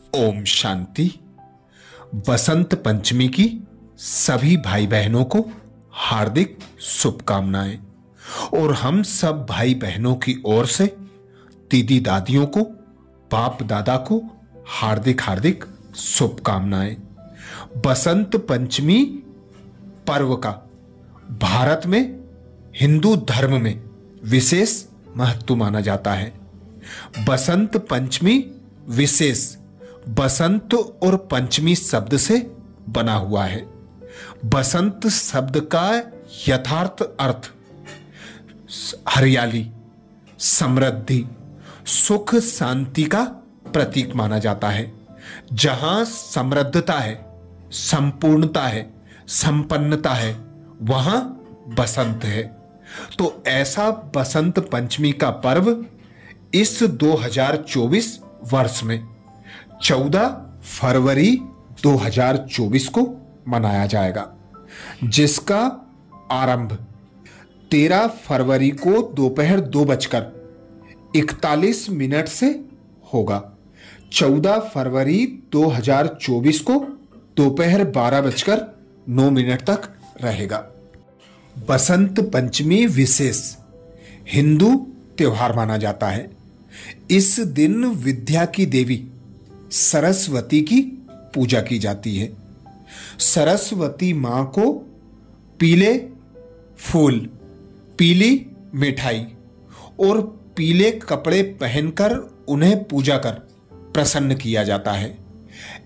ओम शांति। बसंत पंचमी की सभी भाई बहनों को हार्दिक शुभकामनाएं और हम सब भाई बहनों की ओर से दीदी दादियों को, बाप दादा को हार्दिक हार्दिक शुभकामनाएं। बसंत पंचमी पर्व का भारत में हिंदू धर्म में विशेष महत्व माना जाता है। बसंत पंचमी विशेष बसंत और पंचमी शब्द से बना हुआ है। बसंत शब्द का यथार्थ अर्थ हरियाली, समृद्धि, सुख, शांति का प्रतीक माना जाता है। जहां समृद्धता है, संपूर्णता है, संपन्नता है, वहां बसंत है। तो ऐसा बसंत पंचमी का पर्व इस 2024 वर्ष में 14 फरवरी 2024 को मनाया जाएगा, जिसका आरंभ 13 फरवरी को दोपहर 2:41 से होगा। 14 फरवरी 2024 को दोपहर 12:09 तक रहेगा। बसंत पंचमी विशेष हिंदू त्योहार माना जाता है। इस दिन विद्या की देवी सरस्वती की पूजा की जाती है। सरस्वती मां को पीले फूल, पीली मिठाई और पीले कपड़े पहनकर उन्हें पूजा कर प्रसन्न किया जाता है।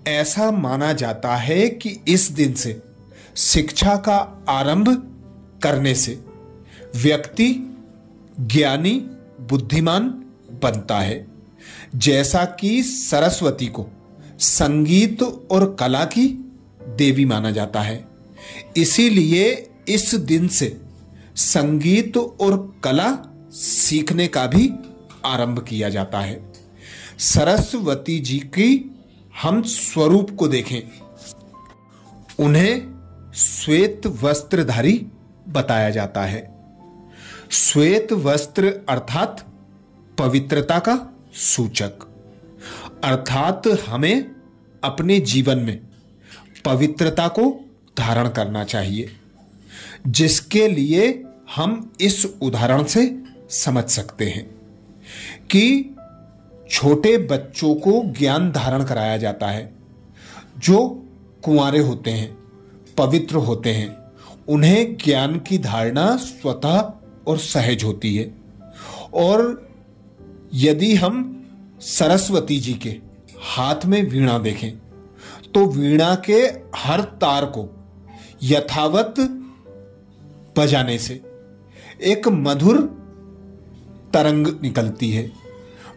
ऐसा माना जाता है कि इस दिन से शिक्षा का आरंभ करने से व्यक्ति ज्ञानी, बुद्धिमान बनता है। जैसा कि सरस्वती को संगीत और कला की देवी माना जाता है, इसीलिए इस दिन से संगीत और कला सीखने का भी आरंभ किया जाता है। सरस्वती जी की हम स्वरूप को देखें, उन्हें श्वेत वस्त्रधारी बताया जाता है। श्वेत वस्त्र अर्थात पवित्रता का सूचक, अर्थात हमें अपने जीवन में पवित्रता को धारण करना चाहिए, जिसके लिए हम इस उदाहरण से समझ सकते हैं कि छोटे बच्चों को ज्ञान धारण कराया जाता है। जो कुंवारे होते हैं, पवित्र होते हैं, उन्हें ज्ञान की धारणा स्वतः और सहज होती है। और यदि हम सरस्वती जी के हाथ में वीणा देखें तो वीणा के हर तार को यथावत बजाने से एक मधुर तरंग निकलती है,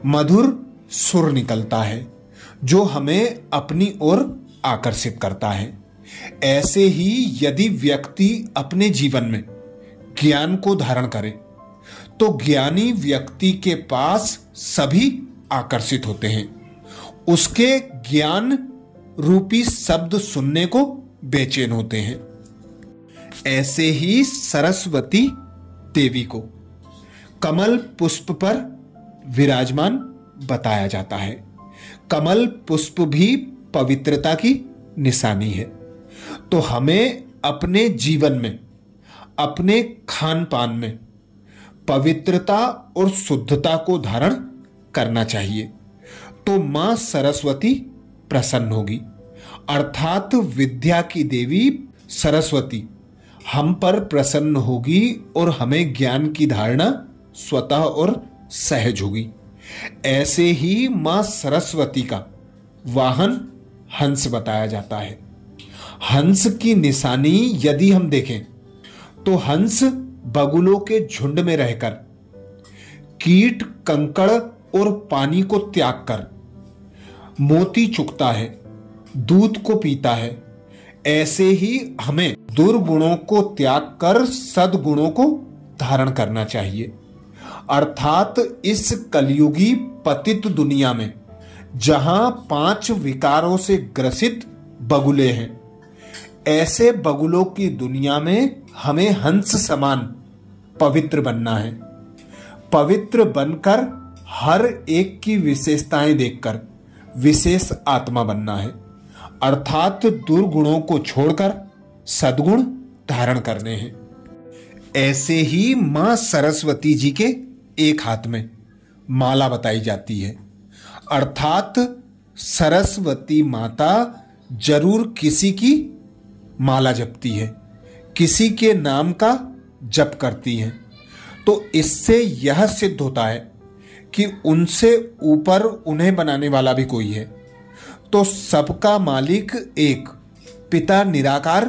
मधुर सुर निकलता है, जो हमें अपनी ओर आकर्षित करता है। ऐसे ही यदि व्यक्ति अपने जीवन में ज्ञान को धारण करे तो ज्ञानी व्यक्ति के पास सभी आकर्षित होते हैं, उसके ज्ञान रूपी शब्द सुनने को बेचैन होते हैं। ऐसे ही सरस्वती देवी को कमल पुष्प पर विराजमान बताया जाता है। कमल पुष्प भी पवित्रता की निशानी है। तो हमें अपने जीवन में, अपने खान पान में पवित्रता और शुद्धता को धारण करना चाहिए, तो मां सरस्वती प्रसन्न होगी। अर्थात विद्या की देवी सरस्वती हम पर प्रसन्न होगी और हमें ज्ञान की धारणा स्वतः और सहज होगी। ऐसे ही मां सरस्वती का वाहन हंस बताया जाता है। हंस की निशानी यदि हम देखें तो हंस बगुलों के झुंड में रहकर कीट, कंकड़ और पानी को त्याग कर मोती चुगता है, दूध को पीता है। ऐसे ही हमें दुर्गुणों को त्याग कर सद्गुणों को धारण करना चाहिए। अर्थात इस कलयुगी पतित दुनिया में जहां 5 विकारों से ग्रसित बगुले हैं, ऐसे बगुलों की दुनिया में हमें हंस समान पवित्र बनना है। पवित्र बनकर हर एक की विशेषताएं देखकर विशेष आत्मा बनना है, अर्थात दुर्गुणों को छोड़कर सद्गुण धारण करने हैं। ऐसे ही मां सरस्वती जी के एक हाथ में माला बताई जाती है, अर्थात सरस्वती माता जरूर किसी की माला जपती है, किसी के नाम का जप करती हैं। तो इससे यह सिद्ध होता है कि उनसे ऊपर उन्हें बनाने वाला भी कोई है। तो सबका मालिक एक पिता निराकार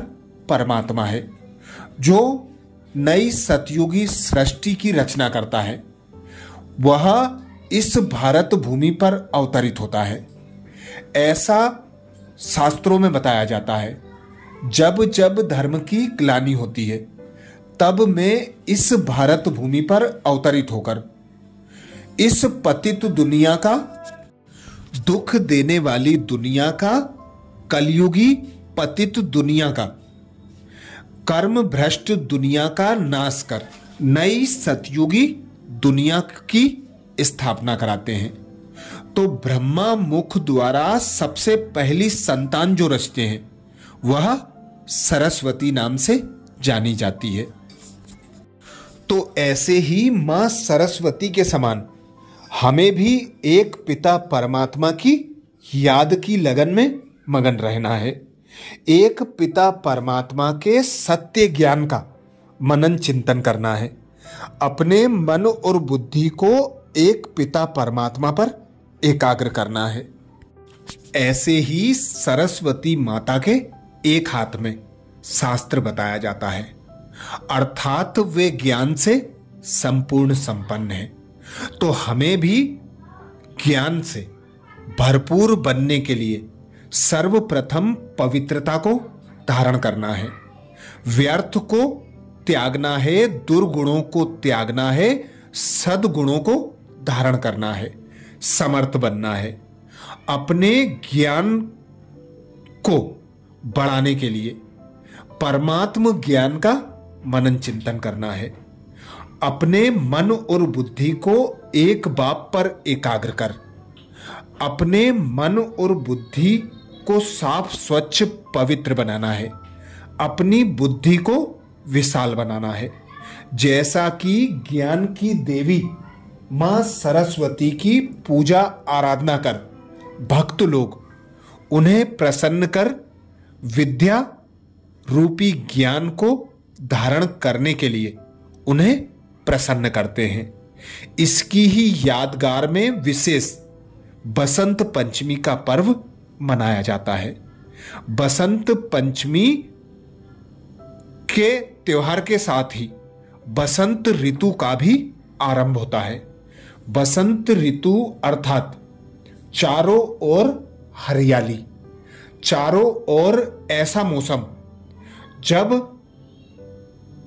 परमात्मा है, जो नई सतयुगी सृष्टि की रचना करता है। वह इस भारत भूमि पर अवतरित होता है। ऐसा शास्त्रों में बताया जाता है। जब जब धर्म की ग्लानि होती है, तब में इस भारत भूमि पर अवतरित होकर इस पतित दुनिया का, दुख देने वाली दुनिया का, कलयुगी पतित दुनिया का, कर्म भ्रष्ट दुनिया का नाश कर नई सतयुगी दुनिया की स्थापना कराते हैं। तो ब्रह्मा मुख द्वारा सबसे पहली संतान जो रचते हैं वह सरस्वती नाम से जानी जाती है। तो ऐसे ही मां सरस्वती के समान हमें भी एक पिता परमात्मा की याद की लगन में मगन रहना है। एक पिता परमात्मा के सत्य ज्ञान का मनन चिंतन करना है। अपने मन और बुद्धि को एक पिता परमात्मा पर एकाग्र करना है। ऐसे ही सरस्वती माता के एक हाथ में शास्त्र बताया जाता है, अर्थात वे ज्ञान से संपूर्ण संपन्न है। तो हमें भी ज्ञान से भरपूर बनने के लिए सर्वप्रथम पवित्रता को धारण करना है, व्यर्थ को त्यागना है, दुर्गुणों को त्यागना है, सद्गुणों को धारण करना है, समर्थ बनना है। अपने ज्ञान को बढ़ाने के लिए परमात्म ज्ञान का मनन चिंतन करना है। अपने मन और बुद्धि को एक बाप पर एकाग्र कर अपने मन और बुद्धि को साफ स्वच्छ पवित्र बनाना है। अपनी बुद्धि को विशाल बनाना है। जैसा कि ज्ञान की देवी मां सरस्वती की पूजा आराधना कर भक्त लोग उन्हें प्रसन्न कर विद्या रूपी ज्ञान को धारण करने के लिए उन्हें प्रसन्न करते हैं। इसकी ही यादगार में विशेष बसंत पंचमी का पर्व मनाया जाता है। बसंत पंचमी के त्योहार के साथ ही बसंत ऋतु का भी आरंभ होता है। बसंत ऋतु अर्थात चारों ओर हरियाली, चारों ओर ऐसा मौसम जब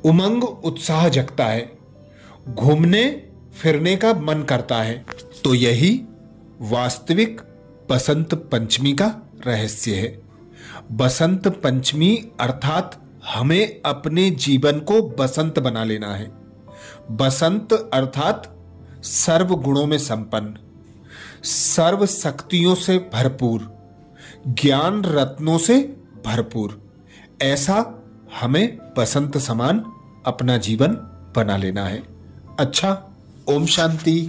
उमंग उत्साह जगता है, घूमने फिरने का मन करता है। तो यही वास्तविक बसंत पंचमी का रहस्य है। बसंत पंचमी अर्थात हमें अपने जीवन को बसंत बना लेना है। बसंत अर्थात सर्व गुणों में संपन्न, सर्व शक्तियों से भरपूर, ज्ञान रत्नों से भरपूर, ऐसा हमें बसंत समान अपना जीवन बना लेना है। अच्छा, ओम शांति।